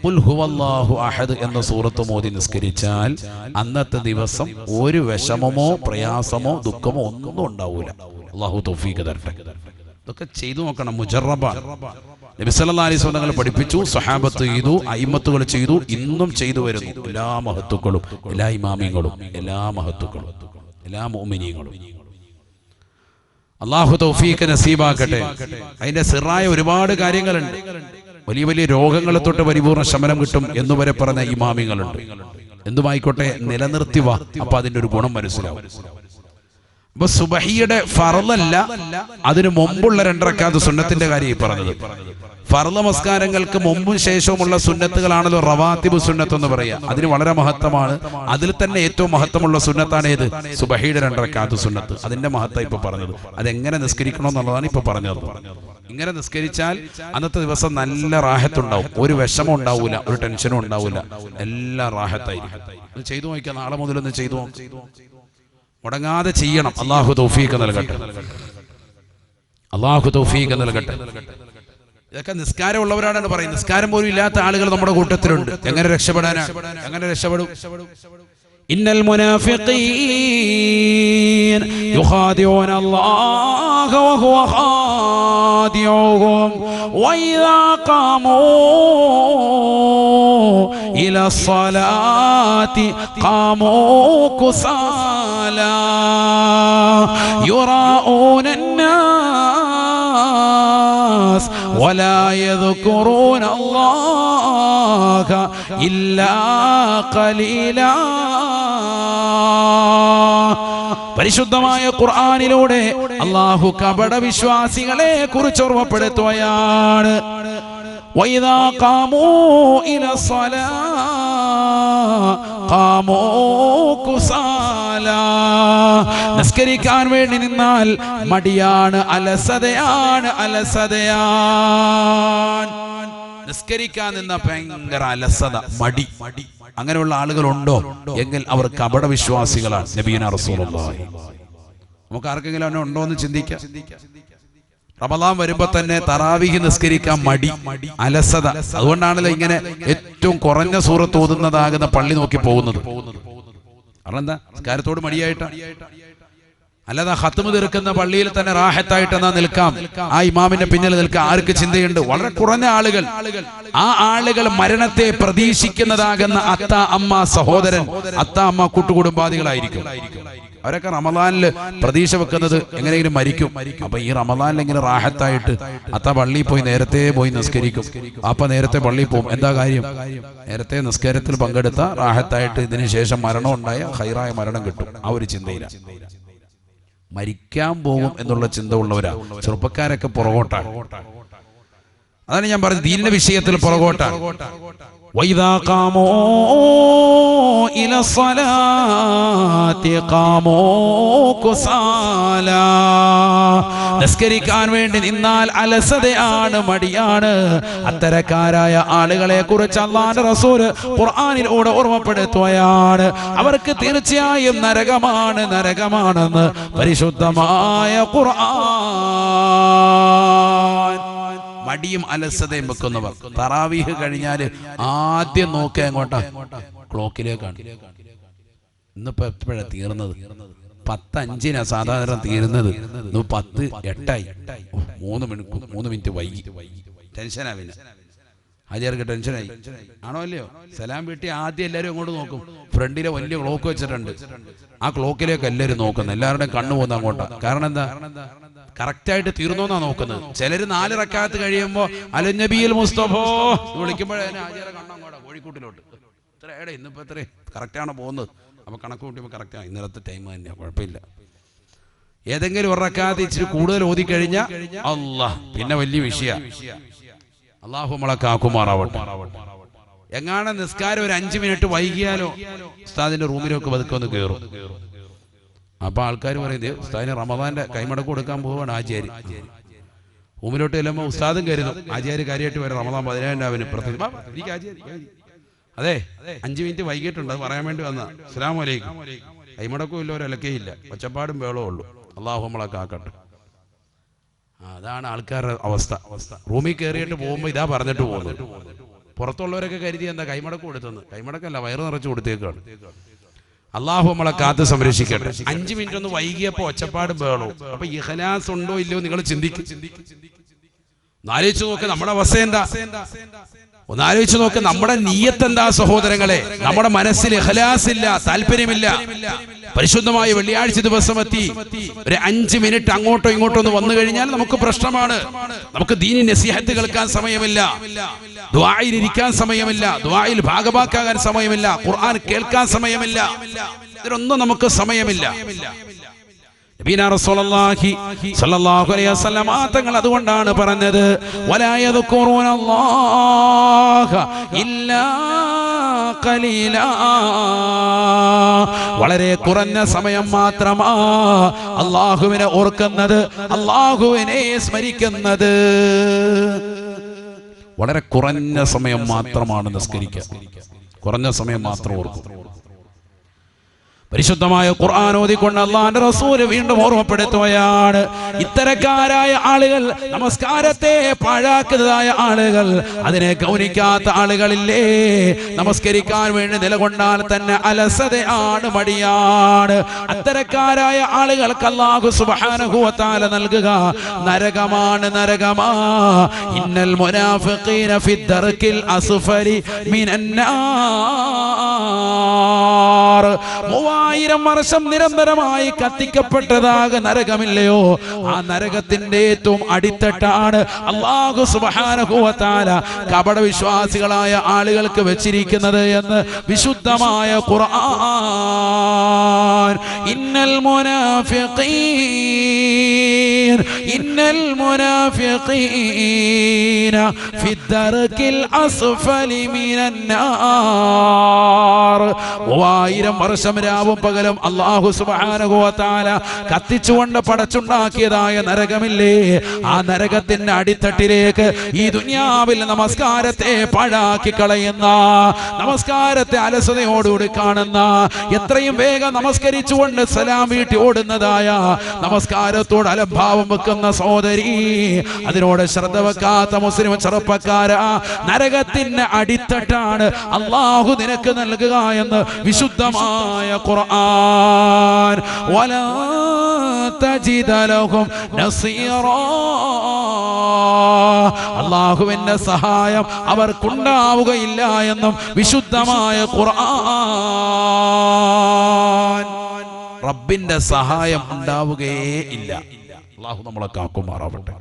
ഖുൽ ഹുവല്ലാഹു അഹദ് എന്ന സൂറത്തും ഓതി നിസ്കരിച്ചാൽ അന്നത്തെ ദിവസം ഒരു വിഷമമോ പ്രയാസമോ ദുഃഖമോ ഒന്നും ഉണ്ടാവൂല. അല്ലാഹു തൗഫീഖ് തരട്ടെ. ഇതൊക്കെ ചെയ്തു നോക്കണം. മുജറബാണ്. നബി സല്ലല്ലാഹു അലൈഹി വസല്ലം പഠിപ്പിച്ചു, സ്വഹാബത്ത് ചെയ്തു, അയിമ്മത്തുകൾ ചെയ്തു, ഇന്നും ചെയ്തു വരുന്നു. എല്ലാ മഹത്തുക്കളും, എല്ലാ ഇമാമിങ്ങളും, എല്ലാ മഹത്തുക്കളും, എല്ലാ മുഅ്മിനീങ്ങളും. അല്ലാഹു തൗഫീഖ് നസീബാക്കട്ടെ. അതിന്റെ സിറായ ഒരുപാട് കാര്യങ്ങളുണ്ട്. വലിയ വലിയ രോഗങ്ങളെ തൊട്ട് പരിപൂർണ്ണ ശമനം കിട്ടും എന്നുവരെ പറഞ്ഞ ഇമാമിങ്ങളുണ്ട്. എന്തുമായിക്കോട്ടെ, നിലനിർത്തി വാ, അപ്പൊ അതിന്റെ ഒരു ഗുണം മനസ്സിലാവും. അപ്പൊ സുബഹിയുടെ ഫർളല്ല, അതിനു മുമ്പുള്ള 2 റക്അത്ത് സുന്നത്തിന്റെ കാര്യം പറഞ്ഞത്. ഫർള് നമസ്കാരങ്ങൾക്ക് മുമ്പും ശേഷവുമുള്ള സുന്നത്തുകളാണല്ലോ റവാത്തിബ് സുന്നത്ത് എന്ന് പറയാം. അതിന് വളരെ മഹത്വമാണ്. അതിൽ തന്നെ ഏറ്റവും മഹത്വമുള്ള സുന്നത്താണ് ഏത്? സുബഹിയുടെ 2 റക്അത്ത് സുന്നത്ത്. അതിന്റെ മഹത്വം ഇപ്പൊ പറഞ്ഞത്. അതെങ്ങനെ നിസ്കരിക്കണം എന്നുള്ളതാണ് ഇപ്പൊ പറഞ്ഞത്. ഇങ്ങനെ നിസ്കരിച്ചാൽ അന്നത്തെ ദിവസം നല്ല റാഹത്തുണ്ടാവും. ഒരു വിഷമം ഉണ്ടാവൂല, ഒരു ടെൻഷനും ഉണ്ടാവൂല, എല്ലാം റാഹത്തായിരിക്കും. അത് ചെയ്തു നോക്കിയാൽ നാളെ മുതലൊന്ന് ചെയ്തു മുടങ്ങാതെ ചെയ്യണം. അല്ലാഹു തൗഫീഖ് നൽകട്ടെ. അല്ലാഹു തൗഫീഖ് നൽകട്ടെ. ഇതൊക്കെ നിസ്കാരം ഉള്ളവരാണ് പറയുന്നത്. നിസ്കാരം പോലും ഇല്ലാത്ത ആളുകൾ നമ്മുടെ കൂട്ടത്തിലുണ്ട്. എങ്ങനെ രക്ഷപ്പെടാനാണ്? എങ്ങനെ രക്ഷപ്പെടും? ഇന്നൽ മുനാഫിഖീൻ യുഖാദിഊന അല്ലാഹ വഹുവ ഖാദിഊഹും വഇദാ ഖാമൂ ഇലാ സ്വലാത്തി ഖാമൂ കുസാലാ യുറാഊന الناس ولا يذكرون الله إلا قليلا. പരിശുദ്ധമായ ഖുർആനിലൂടെ അല്ലാഹു കപട വിശ്വാസികളെ കുറിച്ച് ഓർമ്മപ്പെടുത്തുകയാണ്. وإذا قاموا إلى الصلاة قاموا كسالى. നിസ്കരിക്കാൻ വേണ്ടി നിന്നാൽ മടിയാണ്, അലസതയാണ്. നിസ്കരിക്കാൻ നിന്ന ഭയങ്കര അലസത, മടി. അങ്ങനെയുള്ള ആളുകളുണ്ടോ എങ്കിൽ അവർ കപട വിശ്വാസികളാണ്. നബിയുനാ റസൂലുള്ളാഹി. നമുക്ക് ആർക്കെങ്കിലും അങ്ങനെ ഉണ്ടോ എന്ന് ചിന്തിക്കാം. റമദാൻ വരുമ്പോ തന്നെ തറാവീഹ് നിസ്കരിക്കാൻ മടി, അലസത. അതുകൊണ്ടാണല്ലോ ഇങ്ങനെ ഏറ്റവും കുറഞ്ഞ സൂറത്ത് ഓതുന്നതാകുന്ന പള്ളി നോക്കി പോകുന്നത്. കാരണം എന്താ? നിസ്കാരത്തോട് മടിയായിട്ടാണ്. അല്ലാതെ ഖത്മ് തീർക്കുന്ന പള്ളിയിൽ തന്നെ റാഹത്തായിട്ട് എന്നാ നിൽക്കാം, ആ ഇമാമിന്റെ പിന്നിൽ നിൽക്കാം. ആർക്ക് ചിന്തയുണ്ട്? വളരെ കുറഞ്ഞ ആളുകൾ. ആ ആളുകൾ മരണത്തെ പ്രതീക്ഷിക്കുന്നതാകുന്ന അത്ത അമ്മ സഹോദരൻ, അത്ത അമ്മ കൂട്ടുകുടുംബാദികളായിരിക്കും. അവരൊക്കെ റമദാനില് പ്രതീക്ഷ വെക്കുന്നത് എങ്ങനെയെങ്കിലും മരിക്കും. അപ്പൊ ഈ റമദാനിൽ ഇങ്ങനെ റാഹത്തായിട്ട് അത്ത പള്ളിയിൽ പോയി നേരത്തെ പോയി നിസ്കരിക്കും. അപ്പൊ നേരത്തെ പള്ളിയിൽ പോകും. എന്താ കാര്യം? നേരത്തെ നിസ്കാരത്തിൽ പങ്കെടുത്ത റാഹത്തായിട്ട് ഇതിന് ശേഷം മരണം ഉണ്ടായ ഹൈറായ മരണം കിട്ടും. ആ ഒരു ചിന്തയില്ല. മരിക്കാൻ പോകും എന്നുള്ള ചിന്ത ഉള്ളവരാ ചെറുപ്പക്കാരൊക്കെ പുറകോട്ടാണ്. അതാണ് ഞാൻ പറഞ്ഞത്, ദീനിന്റെ വിഷയത്തിൽ പുറകോട്ടാണ്. وإذا قاموا إلى الصلاة قاموا كسالى. നിസ്കരിക്കാൻ വേണ്ടി നിന്നാൽ അലസതയാണ്, മടിയാണ്. അത്തരക്കാരായ ആളുകളെ കുറിച്ച് അല്ലാഹുവിന്റെ റസൂൽ ഖുർആനിലൂടെ ഓർമ്മപ്പെടുത്തുകയാണ്. അവർക്ക് തീർച്ചയായും നരകമാണെന്ന് പരിശുദ്ധമായ ഖുർആൻ. മടിയും അലസതയും വെക്കുന്നവർ തറാവീഹ് കഴിഞ്ഞാൽ ആദ്യം നോക്കുക എങ്ങോട്ടാ? ക്ലോക്കിലേക്കാണ്. ഇന്നിപ്പോ എപ്പോഴാണ് തീർന്നത്? 10:05 സാധാരണ തീരുന്നത്. 10:08. 3 മിനിറ്റ് വൈകി. ടെൻഷനാവില്ല. ഹാജിയാർക്ക് ടെൻഷനായി. ആണോ അല്ലയോ? സലാം വീട്ടി ആദ്യം എല്ലാവരും അങ്ങോട്ട് നോക്കും. ഫ്രണ്ടിലെ വലിയ ക്ലോക്ക് വെച്ചിട്ടുണ്ട്. ആ ക്ലോക്കിലേക്ക് എല്ലാവരും നോക്കുന്നത്. എല്ലാവരുടെയും കണ്ണു പോകുന്ന അങ്ങോട്ടാ. കാരണം എന്താ? കറക്റ്റായിട്ട് തീർന്നോന്നാ നോക്കുന്നത്. ചിലര് 4 റക്അത്ത് കഴിയുമ്പോ അലനബിയിൽ മുസ്തഫ വിളിക്കുമ്പോഴേ ഹാജിയാരെ കണ്ണങ്ങോട്ടാ കോഴിക്കൂട്ടിലോട്ട്. എടേ ഇന്നിപ്പോ എത്ര കറക്റ്റാണ് പോകുന്നത്? അപ്പൊ കണക്ക് കൂട്ടിയപ്പോ കറക്റ്റാണ്. ഇന്നലത്തെ ടൈം തന്നെയാ, കുഴപ്പമില്ല. ഏതെങ്കിലും ഒരു റക്അത്ത് ഇച്ചിരി കൂടുതൽ ഓതിക്കഴിഞ്ഞാൽ അല്ലാഹ് പിന്നെ വലിയ വിഷയ. അല്ലാഹു നമ്മളെ കാക്കുമാറാവട്ടെ. എങ്ങാണ് നിസ്കാരം ഒരു 5 മിനിറ്റ് വൈകിയാലോ ഉസ്താദിന്റെ റൂമിലൊക്കെ പതുക്കെ ഒന്ന് കയറും. അപ്പൊ ആൾക്കാർ പറയുന്നത് ഉസ്താദിന് റമദാന്റെ കൈമടക്ക് കൊടുക്കാൻ പോവാണ് ആചാര്യ. റൂമിലോട്ട് ചെല്ലുമ്പോൾ ഉസ്താദും കരുതും ആചാര്യ കാര്യമായിട്ട് വരും. റമദാൻ 17 അതെ 5 മിനിറ്റ് വൈകിട്ടുണ്ട്, അത് പറയാൻ വേണ്ടി വന്ന. അസ്സലാമു അലൈക്കും. കൈമടക്കും ഇല്ല, ഒരലക്കയില്ല, ഒച്ചപ്പാടും ബഹളവും ഉള്ളൂ. അല്ലാഹു നമ്മളെ കാക്കട്ടെ. അതാണ് ആൾക്കാരുടെ അവസ്ഥ. റൂമിൽ കയറിയിട്ട് പോകുമ്പോൾ ഇതാ പറഞ്ഞിട്ട് പോകുന്നത്. പുറത്തുള്ളവരൊക്കെ കരുതി എന്താ കൈമടക്ക് കൊടുത്തെന്ന്. കൈമടക്കല്ല, വയറ് നിറച്ച് കൊടുത്തേക്കാണ്. അല്ലാഹു നമ്മളെ കാത്ത് സംരക്ഷിക്കട്ടെ. 5 മിനിറ്റ് ഒന്ന് വൈകിയപ്പോ ഒച്ചപ്പാടും ബഹളവും. അപ്പൊ ഇഖ്ലാസ് ഉണ്ടോ ഇല്ലയോ നിങ്ങൾ ചിന്തിക്കും. ഒന്നാലോചിച്ച് നോക്ക് നമ്മുടെ അവസ്ഥ എന്താ. ഒന്നാലോചിച്ച് നോക്ക് നമ്മുടെ നിയ്യത്ത് എന്താ സഹോദരങ്ങളെ. നമ്മുടെ മനസ്സിൽ ഇഖ്ലാസ് ഇല്ല, താല്പര്യമില്ല. പരിശുദ്ധമായ വെള്ളിയാഴ്ച ദിവസം എത്തി ഒരു 5 മിനിറ്റ് അങ്ങോട്ടോ ഇങ്ങോട്ടോ ഒന്ന് വന്നു കഴിഞ്ഞാൽ നമുക്ക് പ്രശ്നമാണ്. നമുക്ക് ദീനി നസീഹത്ത് കേൾക്കാൻ സമയമില്ല, ദുആയിൽ ഇരിക്കാൻ സമയമില്ല, ദുആയിൽ ഭാഗഭാക്കാകാൻ സമയമില്ല, ഖുർആൻ കേൾക്കാൻ സമയമില്ല. ഇതിനൊന്നും നമുക്ക് സമയമില്ല. നബിനാ റസൂലുള്ളാഹി സ്വല്ലല്ലാഹു അലൈഹി വസല്ലം തങ്ങൾ അതുകൊണ്ടാണ് പറഞ്ഞത് വലാ യദ്കുറൂനല്ലാഹ ഇല്ലാ ഖലീലാ. വളരെ കുറഞ്ഞ സമയം മാത്രമാ അല്ലാഹുവിനെ ഓർക്കുന്നത്, അല്ലാഹുവിനെ സ്മരിക്കുന്നത്. വളരെ കുറഞ്ഞ സമയം മാത്രമാണ് നിസ്കരിക്കുക. കുറഞ്ഞ സമയം മാത്രം ഓർക്കും. പരിശുദ്ധമായ ഖുർആൻ ഓതിക്കൊണ്ട് അല്ലാഹുവിന്റെ റസൂൽ വീണ്ടും ഓർമ്മപ്പെടുത്തുകയാണ്, ഇത്തരക്കാരായ ആളുകൾ, നമസ്കാരത്തെ പാഴാക്കുന്നതായ ആളുകൾ, അതിനെ ഗൗനിക്കാത്ത ആളുകളില്ലേ, നമസ്കരിക്കാൻ വേണ്ടി നിലകൊണ്ടാൽ തന്നെ അലസതയാണ്, മടിയാണ്. അത്തരക്കാരായ ആളുകൾക്ക് അല്ലാഹു സുബ്ഹാനഹു വ തആല നൽകുക നരകമാണ്, നരകമാ. ഇന്നൽ മുനാഫിഖീന ഫിദ്ദർകിൽ അസ്ഫലി മിനന്നാർ. 3000 വർഷം നിരന്തരമായി കത്തിക്കപ്പെട്ടതാക നരകമില്ലയോ, ആ നരകത്തിന്റെ ഏറ്റവും അടിത്തട്ടാണ് അല്ലാഹു സുബ്ഹാനഹു വ തആല കപട വിശ്വാസികളായ ആളുകൾക്ക് വെച്ചിരിക്കുന്നത് എന്ന് വിശുദ്ധമായ ഖുർആൻ. ഇന്നൽ മുനാഫിഖീന ഫിദ്ദർകിൽ അസ്ഫലി മിനന്നാർ. 3000 വർഷം രാവും പകലും അല്ലാഹു സുബ്ഹാനഹു വ തആല കത്തിച്ചുകൊണ്ട് പടച്ചുണ്ടാക്കിയതായ നരകമില്ലേ, ആ നരകത്തിന്റെ അടിത്തട്ടിലേക്ക് ഈ ദുനിയാവിൽ നമസ്കാരത്തെ പാഴാക്കി കളയുന്ന, നമസ്കാരത്തെ അലസതയോടുകൂടി കാണുന്ന, എത്രയും വേഗം നമസ്കരിച്ചുകൊണ്ട് സലാം വീട്ടി ഓടുന്നതായ, നമസ്കാരത്തോട് അലംഭാവം വെക്കുന്ന സഹോദരി, അതിനോട് ശ്രദ്ധ വെക്കാത്ത മുസ്ലിം ചെറുപ്പക്കാരാ, നരകത്തിന്റെ അടിത്തട്ടാണ് അല്ലാഹു നിനക്ക് നൽകുക എന്ന് വിശുദ്ധമായ ഖുർആൻ. വലാ തജിദ ലഹും നസീറാ. അല്ലാഹുവിന്റെ സഹായം അവർക്കുണ്ടാവുകയില്ല എന്നും വിശുദ്ധമായ ഖുർആൻ. റബ്ബിന്റെ സഹായം ഉണ്ടാവുകയേ ഇല്ല. അല്ലാഹു നമ്മളെ കാക്കുമാറാവട്ടെ.